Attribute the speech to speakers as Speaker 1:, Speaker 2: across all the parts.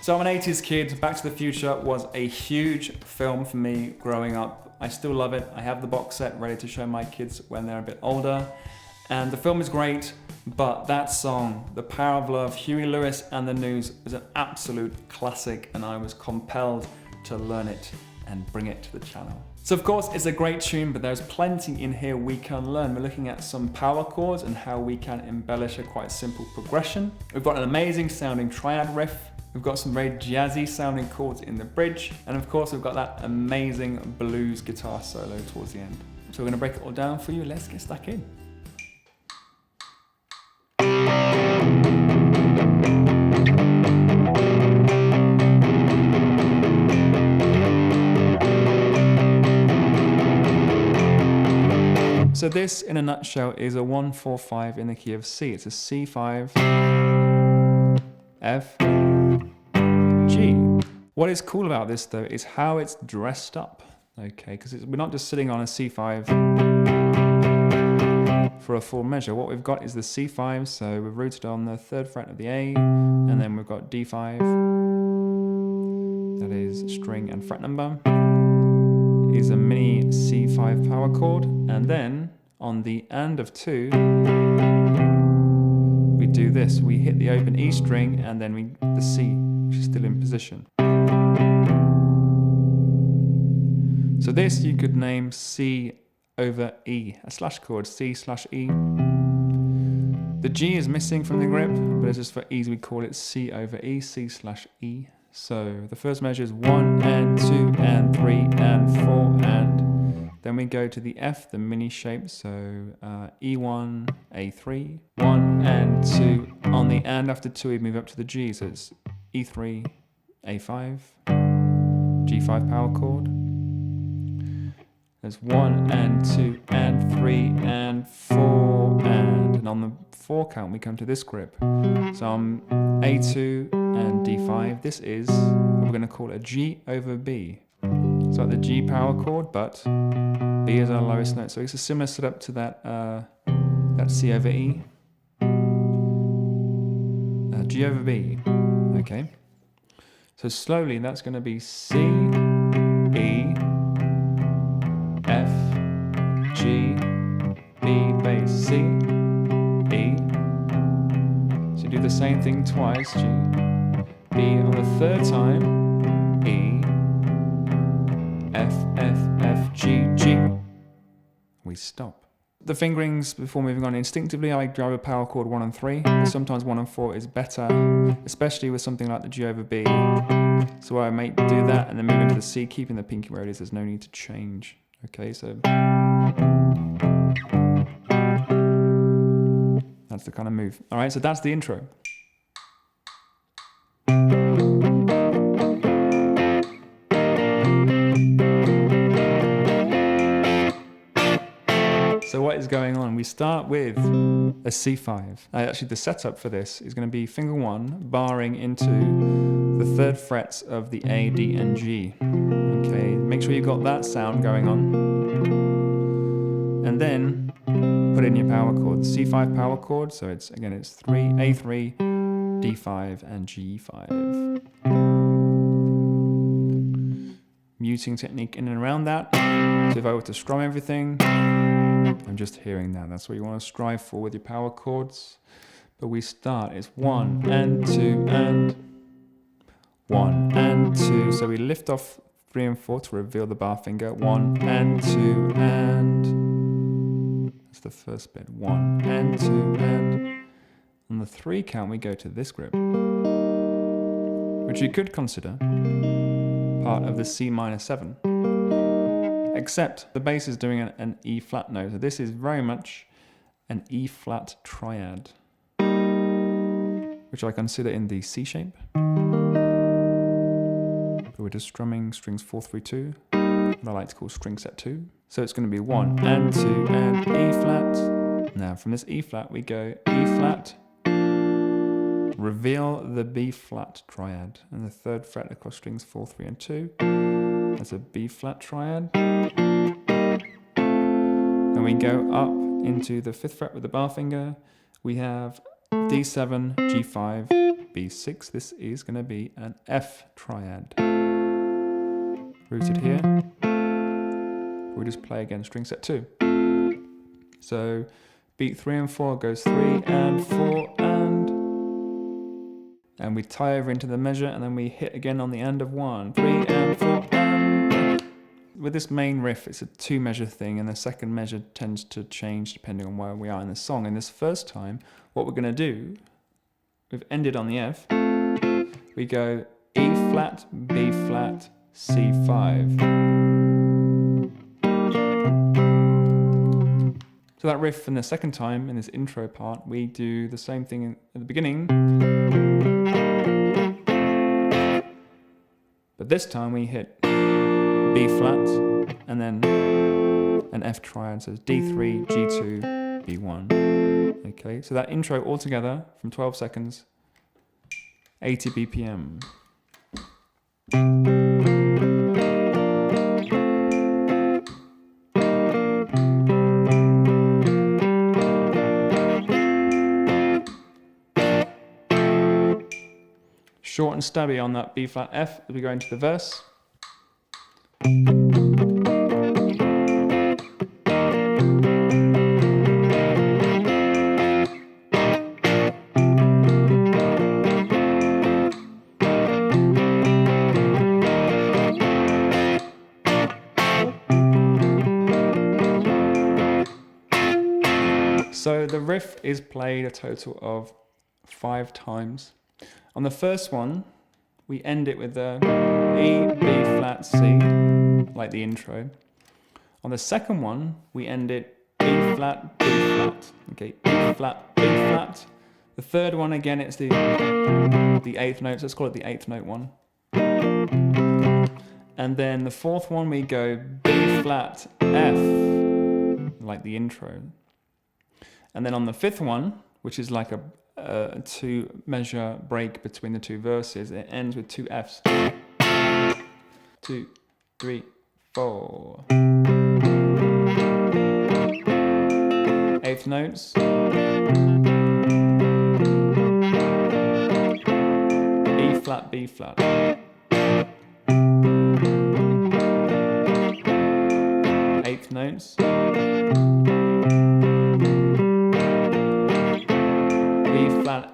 Speaker 1: So I'm an 80s kid. Back to the Future was a huge film for me growing up. I still love it. I have the box set ready to show my kids when they're a bit older. And the film is great, but that song, The Power of Love, Huey Lewis and the News, is an absolute classic, and I was compelled to learn it and bring it to the channel. So of course it's a great tune, but there's plenty in here we can learn. We're looking at some power chords and how we can embellish a quite simple progression. We've got an amazing sounding triad riff. We've got some very jazzy sounding chords in the bridge. And of course we've got that amazing blues guitar solo towards the end. So we're gonna break it all down for you. Let's get stuck in. So this, in a nutshell, is a 1-4-5 in the key of C. It's a C5, F, G. What is cool about this, though, is how it's dressed up, okay? Because we're not just sitting on a C5 for a full measure. What we've got is the C5, so we're rooted on the 3rd fret of the A, and then we've got D5, that is string and fret number. Is a mini C5 power chord, and then on the and of 2 we do this. We hit the open E string and then the C, which is still in position. So this you could name C over E, a slash chord, C/E. The G is missing from the grip, but it's just for ease we call it C over E, C/E. So the first measure is 1 and 2 and 3 and 4, and then we go to the F, the mini shape, so E1, A3, 1 and 2. On the and after 2 we move up to the G, so it's E3, A5, G5 power chord. There's 1 and 2 and 3 and 4, and on the 4 count we come to this grip. So I'm A2 and D5. This is what we're going to call a G over B. It's like the G power chord, but B is our lowest note. So it's a similar setup to that C over E. G over B. Okay. So slowly that's going to be C, E, F, G, B, bass, C, E. So do the same thing twice, G, B. On the 3rd time, E, F, F, F, G, G. We stop. The fingerings, before moving on, instinctively I drive a power chord 1 and 3, but sometimes 1 and 4 is better, especially with something like the G over B. So I may do that and then move into the C, keeping the pinky where it is. There's no need to change. Okay, so that's the kind of move. All right, so that's the intro. So what is going on? We start with a C5. Actually, the setup for this is going to be finger 1 barring into the 3rd frets of the A, D, and G. Okay, make sure you've got that sound going on. And then put in your power chord, the C5 power chord. So it's 3, A3, D5, and G5. Muting technique in and around that. So if I were to strum everything, I'm just hearing that. That's what you want to strive for with your power chords. But we start, it's 1 and 2 and 1 and 2. So we lift off 3 and 4 to reveal the bar finger. 1 and 2 and that's the first bit. 1 and 2 and on the 3 count we go to this grip, which you could consider part of the C minor 7. Except the bass is doing an E flat note. So this is very much an E flat triad, which I consider in the C shape. But we're just strumming strings 4, 3, 2, what I like to call string set 2. So it's going to be 1 and 2 and E flat. Now from this E flat we go E flat, reveal the B flat triad, and the 3rd fret across strings 4, 3, and 2. That's a B flat triad. And we go up into the 5th fret with the bar finger. We have D7, G5, B B6. This is going to be an F triad. Rooted here. We'll just play again string set 2. So beat 3 and 4 goes 3 and 4 and we tie over into the measure, and then we hit again on the end of 1, 3 and 4 and. With this main riff, it's a 2-measure thing, and the second measure tends to change depending on where we are in the song. And this first time, what we're going to do, we've ended on the F, we go E flat, B flat, C5. So that riff in the second time, in this intro part, we do the same thing at the beginning. But this time we hit B flat and then an F triad, so it's D3, G2, B1. Okay, so that intro altogether from 12 seconds, 80 BPM. Short and stabby on that B flat F as we go into the verse. So the riff is played a total of 5 times. On the first one, we end it with the E, B flat, C, like the intro. On the second one, we end it E flat, B flat. Okay, E flat, B flat. The third one, again, it's the 8th note, so let's call it the 8th note one. And then the fourth one, we go B flat, F, like the intro. And then on the fifth one, which is like a 2-measure break between the 2 verses, it ends with 2 Fs. 2, 3, 4. 8th notes. E flat, B flat. 8th notes.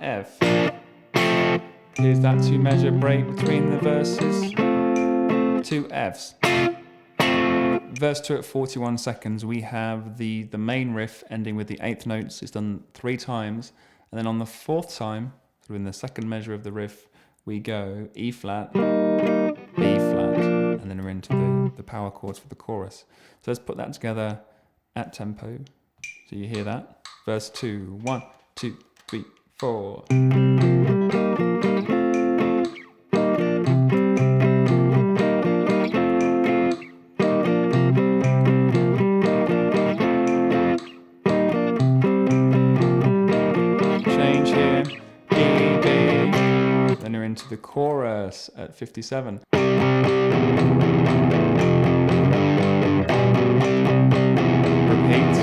Speaker 1: F. Here's that 2-measure break between the verses. 2 Fs. Verse 2 at 41 seconds, we have the main riff ending with the 8th notes. It's done 3 times. And then on the 4th time, so in the second measure of the riff, we go E flat, B flat, and then we're into the power chords for the chorus. So let's put that together at tempo. So you hear that. Verse 2, 1, 2, 3, 4. Change here, E, B. Then you're into the chorus at 57. Repeat.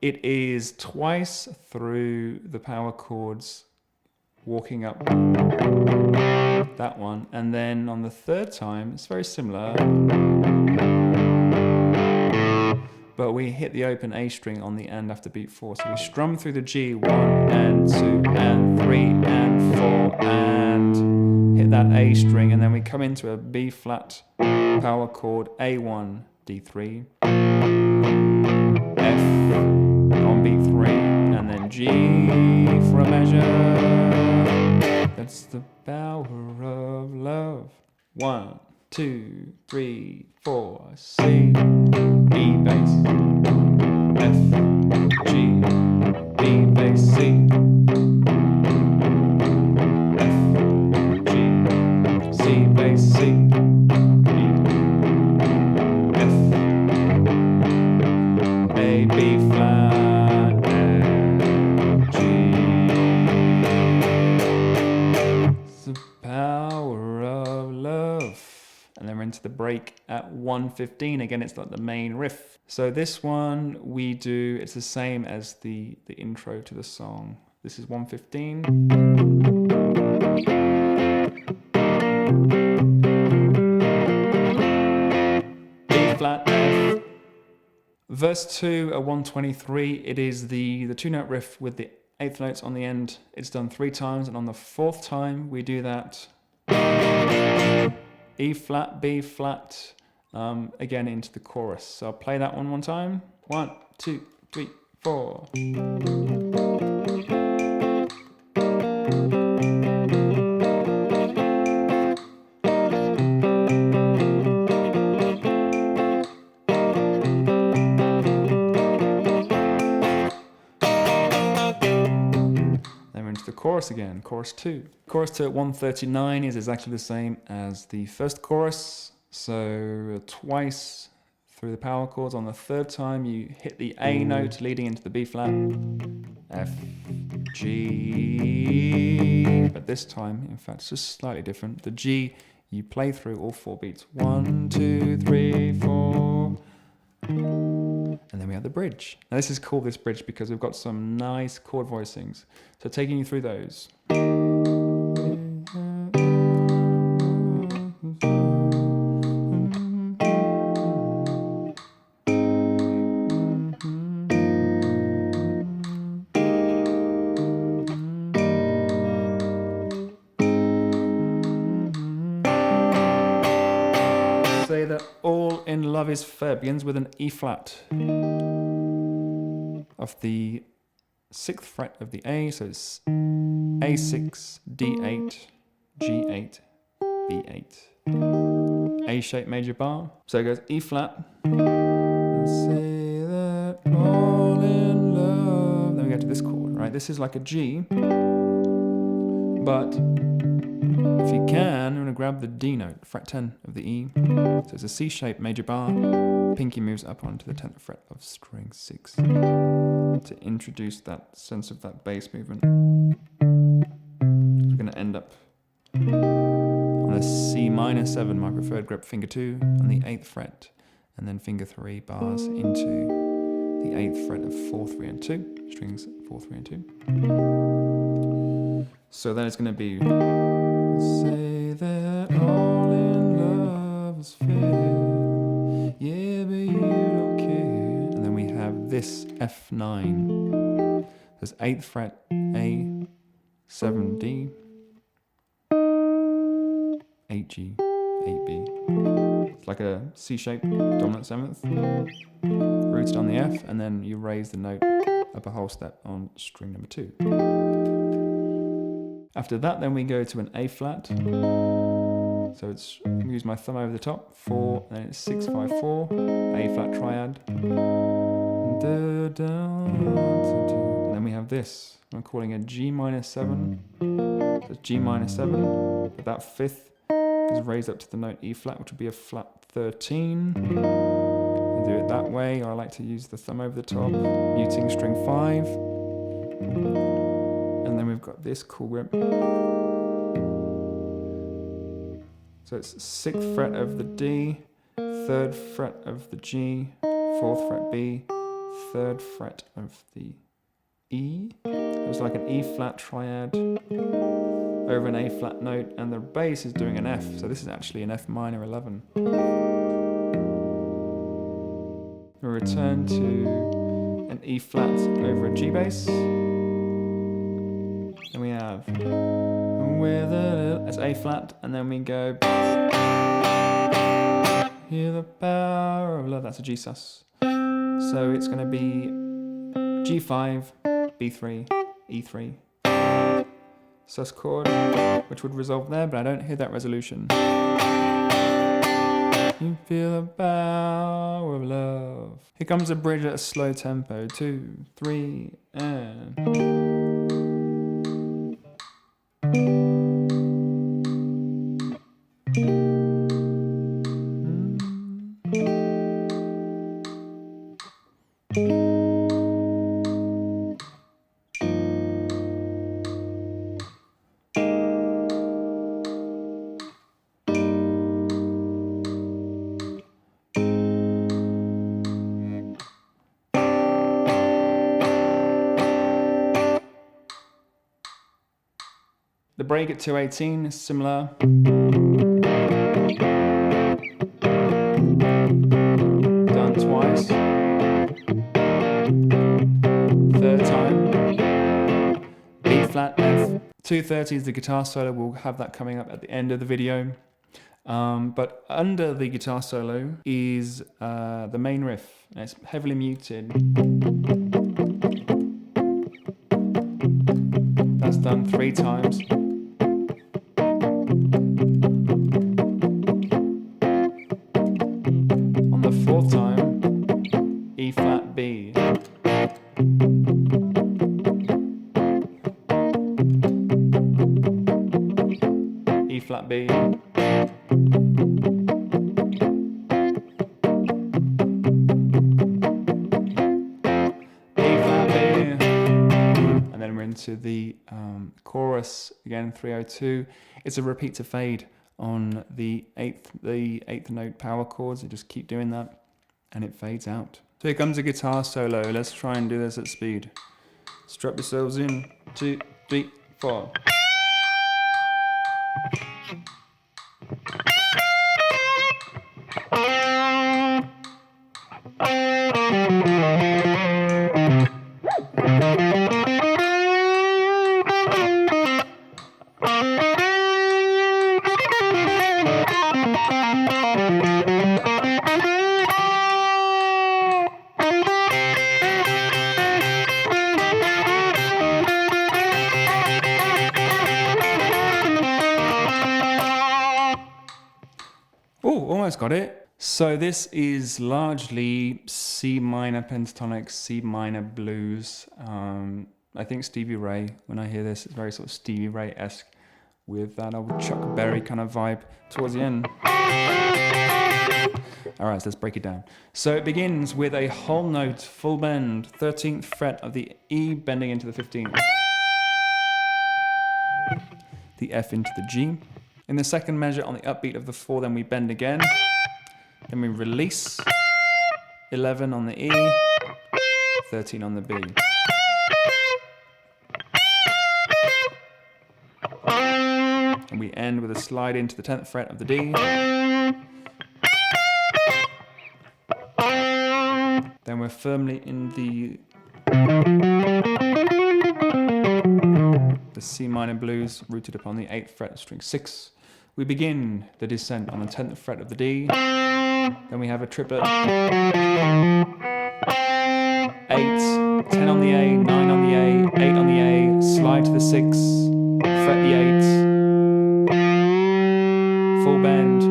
Speaker 1: It is twice through the power chords, walking up that one, and then on the 3rd time, it's very similar, but we hit the open A string on the end after beat 4. So we strum through the G, 1 and 2 and 3 and 4, and hit that A string, and then we come into a B flat power chord, A1, D3, F on B3, and then G for a measure. That's the power of love. 1, 2, 3, 4, C, E bass, F, G, B bass, C, F, G, C bass, C, E, F, A, B flat, F, G. It's the power of love. And then we're into the the break at 1:15. Again, it's like the main riff. So this one we do, it's the same as the intro to the song. This is 1:15. B flat F. Verse 2 at 1:23, it is the 2-note riff with the 8th notes on the end. It's done 3 times, and on the 4th time we do that E flat, B flat, again into the chorus. So I'll play that one time. 1, 2, 3, 4. The chorus again, chorus 2. Chorus 2 at 1:39 is exactly the same as the first chorus. So twice through the power chords. On the 3rd time you hit the A note leading into the B flat, F, G. But this time, in fact, it's just slightly different. The G, you play through all 4 beats. 1, 2, 3, 4. And then we have the bridge. Now this is called this bridge because we've got some nice chord voicings. So taking you through those. Say that All in Love is Fair begins with an E flat of the 6th fret of the A, so it's A6, D8, G8, B8. A shape major bar. So it goes E flat. Say that all in love. Then we go to this chord, right? This is like a G, but if you can, I'm going to grab the D note, fret 10 of the E. So it's a C shape major bar. Pinky moves up onto the 10th fret of string 6 to introduce that sense of that bass movement. We're going to end up on a C minor 7, my preferred grip, finger 2 on the 8th fret, and then finger 3 bars into the 8th fret of 4, 3, and 2, strings 4, 3, and 2. So then it's going to be say that all in love is fair, yeah, but you don't care. And then we have this F9. There's 8th fret, A, 7, D, 8G, 8B. It's like a C shape, dominant 7th, rooted on the F, and then you raise the note up a whole step on string number 2. After that, then we go to an A flat. So it's, I'm going to use my thumb over the top, 4, and then it's 6, 5, 4, A flat triad. And then we have this, I'm calling a G minor 7. So it's G minor 7, but that 5th is raised up to the note E flat, which would be a flat 13. You do it that way, or I like to use the thumb over the top, muting string 5. And then we've got this cool grip. So it's 6th fret of the D, 3rd fret of the G, 4th fret B, 3rd fret of the E. So it's like an E flat triad over an A flat note, and the bass is doing an F. So this is actually an F minor 11. We return to an E flat over a G bass. And we have with a little, that's A flat, and then we go hear the power of love, that's a G sus. So it's going to be G5, B3, E3, sus chord, which would resolve there, but I don't hear that resolution. You feel the power of love. Here comes a bridge at a slow tempo, 2, 3, and... The break at 218 is similar. Done twice. Third time. B flat, F. 230 is the guitar solo. We'll have that coming up at the end of the video. But under the guitar solo is the main riff, and it's heavily muted. That's done 3 times. On the 4th time, E flat B. E flat B. To the chorus again, 302. It's a repeat to fade on the eighth note power chords. You just keep doing that and it fades out. So here comes a guitar solo. Let's try and do this at speed. Strap yourselves in. 2, 3, 4. Almost got it. So this is largely C minor pentatonic, C minor blues. I think Stevie Ray, when I hear this, it's very sort of Stevie Ray-esque with that old Chuck Berry kind of vibe towards the end. All right, so let's break it down. So it begins with a whole note, full bend, 13th fret of the E bending into the 15th. The F into the G. In the second measure on the upbeat of the 4, then we bend again. Then we release. 11 on the E, 13 on the B. And we end with a slide into the 10th fret of the D. Then we're firmly in the C minor blues, rooted upon the 8th fret of string 6. We begin the descent on the 10th fret of the D. Then we have a triplet. 8, 10 on the A, 9 on the A, 8 on the A, slide to the 6, fret the 8, full bend,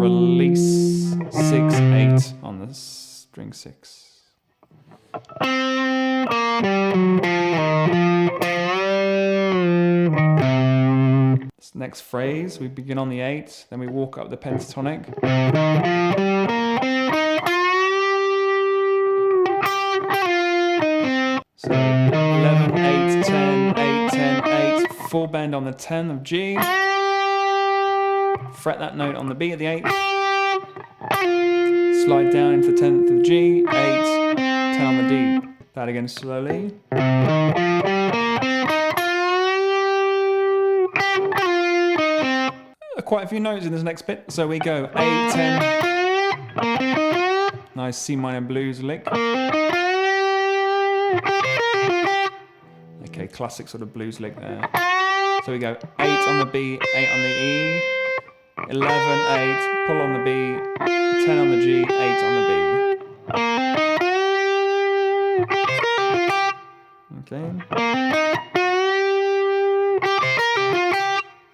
Speaker 1: release, 6, 8 on the string 6. Next phrase, we begin on the 8, then we walk up the pentatonic. So 11, 8, 10, 8, 10, 8, full bend on the 10 of G. Fret that note on the B at the 8. Slide down into the 10th of G, 8, 10 on the D. That again slowly. Quite a few notes in this next bit. So we go A, 10. Nice C minor blues lick. Okay, classic sort of blues lick there. So we go 8 on the B, 8 on the E, 11, 8, pull on the B, 10 on the G, 8 on the B. Okay.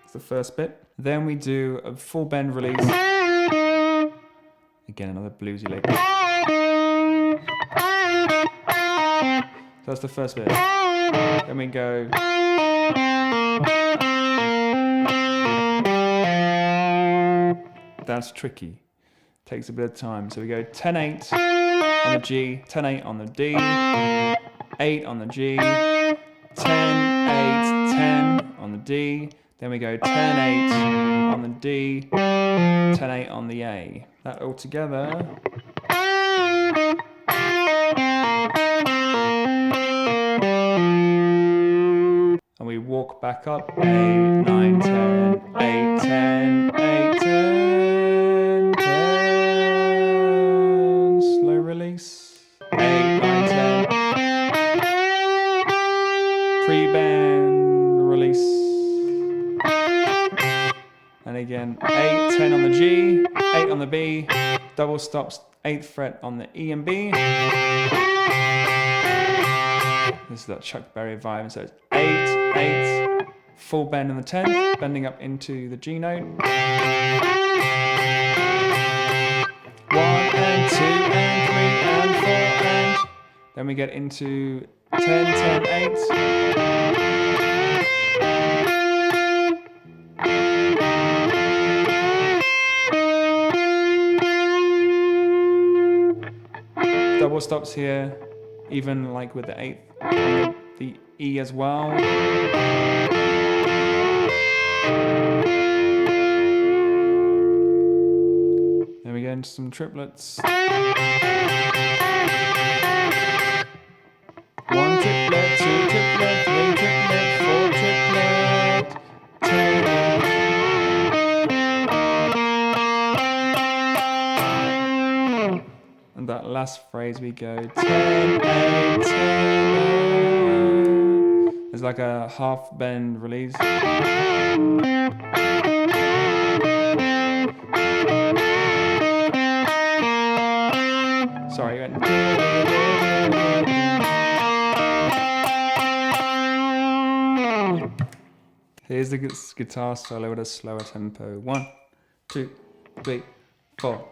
Speaker 1: That's the first bit. Then we do a full bend release. Again, another bluesy lick. So that's the first bit. Then we go. That's tricky. Takes a bit of time. So we go 10-8 on the G, 10-8 on the D, 8 on the G, 10-8, 10 on the D. Then we go 10-8 on the D, 10-8 on the A. That all together. And we walk walk back up. 8, 9, 10, 8, 10, 8, 10, 10. Slow release. 8, 9, 10. Pre-bend release. And again, 8, 10 on the G, 8 on the B, double stops, 8th fret on the E and B. This is that Chuck Berry vibe, so it's 8, 8, full bend on the 10th, bending up into the G note. 1 and 2 and 3 and 4 and then we get into 10, 10, 8. Double stops here, even like with the 8th, the E as well. Then we get into some triplets. 1 triplet, 2 triplet, 3 triplet, 4 triplet, 10. And that last phrase we go 10, 8, 10. It's like a half bend release. Sorry, you went. Here's the guitar solo at a slower tempo. 1, 2, 3, 4.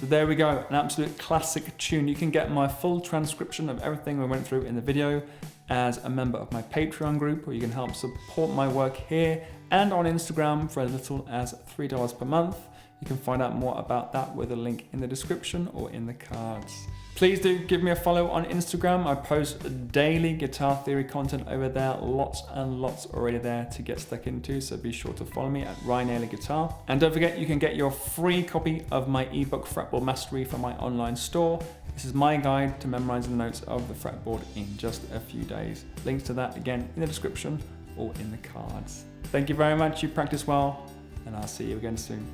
Speaker 1: There we go, an absolute classic tune. You can get my full transcription of everything we went through in the video as a member of my Patreon group, or you can help support my work here and on Instagram for as little as $3 per month. You can find out more about that with a link in the description or in the cards. Please do give me a follow on Instagram. I post daily guitar theory content over there, lots and lots already there to get stuck into, so be sure to follow me at Naylor Guitar. And don't forget, you can get your free copy of my ebook Fretboard Mastery from my online store. This is my guide to memorizing the notes of the fretboard in just a few days. Links to that again in the description or in the cards. Thank you very much, you practice well, and I'll see you again soon.